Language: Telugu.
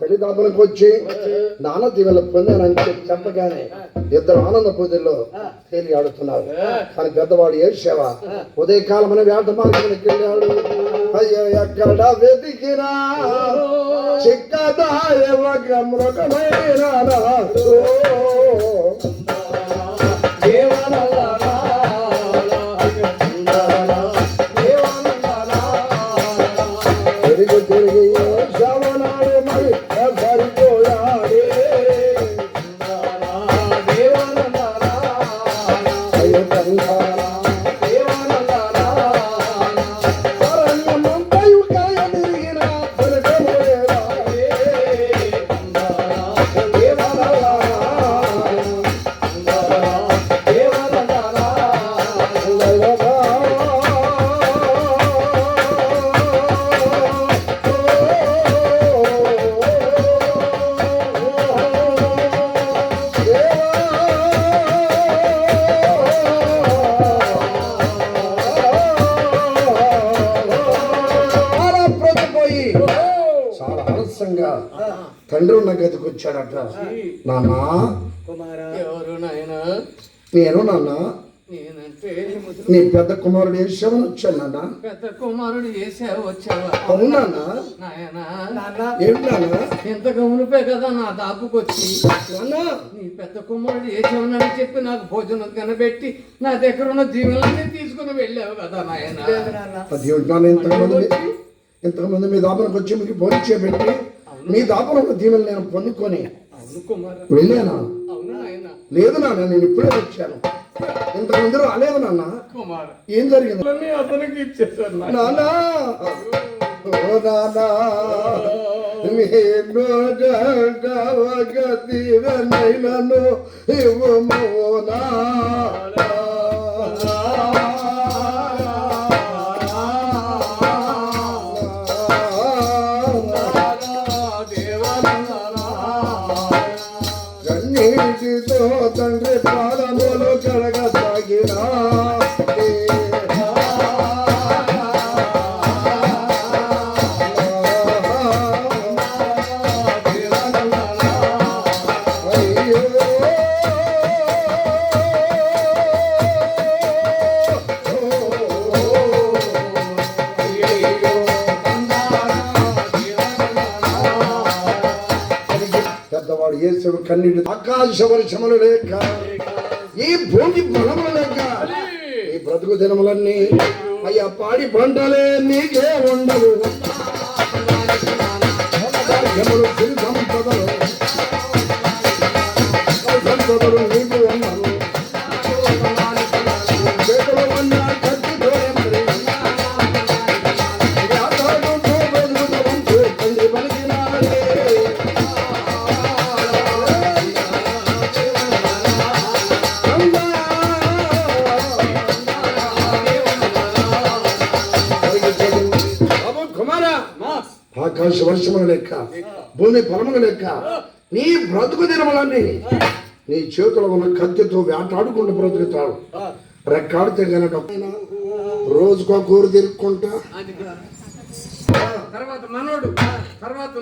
తల్లిదండ్రులకు వచ్చి నాన్న దీవెన పొందానని చెప్పగానే ఇద్దరు ఆనంద పూజల్లో తేలి ఆడుతున్నారు. కానీ పెద్దవాడు ఏడ్చేవ ఉదయకాలమైన వేట మార్గానికి వెళ్ళాడు. అయ్యో ఎక్కడ వెతికినా చిక్కదాయ మృగమైన తిరిగి తిరిగి శవనాడు మరి సరిపోయాడే. అయ్యో శరణ్యమంతయు కయ తిరిగిన చాలా ఆలస్యంగా తండ్రి ఉన్న గదికి వచ్చాడట. నాన్న నేను నాన్న నీ పెద్ద కుమారుడు వేసావని వచ్చాను నాన్న. పెద్ద కుమారుడు వేసావు వచ్చావా? అవునా ఏంటి నాన్న? ఎంత గమనిపే కదా నా దాపుకొచ్చి నీ పెద్ద కుమారుడు వేసావని చెప్పి నాకు భోజనం కనబెట్టి నా దగ్గర ఉన్న దీవులన్నీ తీసుకుని వెళ్ళావు కదా నాయన. ఇంతకుముందు మీ దాపనకు వచ్చి మీకు భోజనం చేయబెట్టి మీ దాపన దీవెన నేను పొందుకొని వెళ్ళానా? లేదు నాన్న, నేను ఇప్పుడే వచ్చాను. ఇంతకుముందు రాలేదు నాన్న. ఏం జరిగింది? అతనికి ఇచ్చేసాను నాన్న. దీవెనైనను ఇవ్వమోనా కన్నీటితో తండ్రి పాదములు కడగసాగినా. పెద్దవాడు యేసుడు కన్నీటి ఆకాశ వర్షములు లేక ఈ భూమి బలములు లేక ఈ బ్రతుకు దినములన్నీ అయ్యా పాడి పంటలే నీకే ఉండవు. సంపదలు నీకు ఉండవు. ఆకాశ వర్షముల లెక్క భూమి ఫలముల లెక్క నీ బ్రతుకు దినములన్నీ నీ చేతులు ఉన్న కత్తితో వేటాడుకుంటూ బ్రతుకుతాడు. రెక్కాడితే కనుక రోజుకో కూర తిరుక్కుంటా తర్వాత మనోడు తర్వాత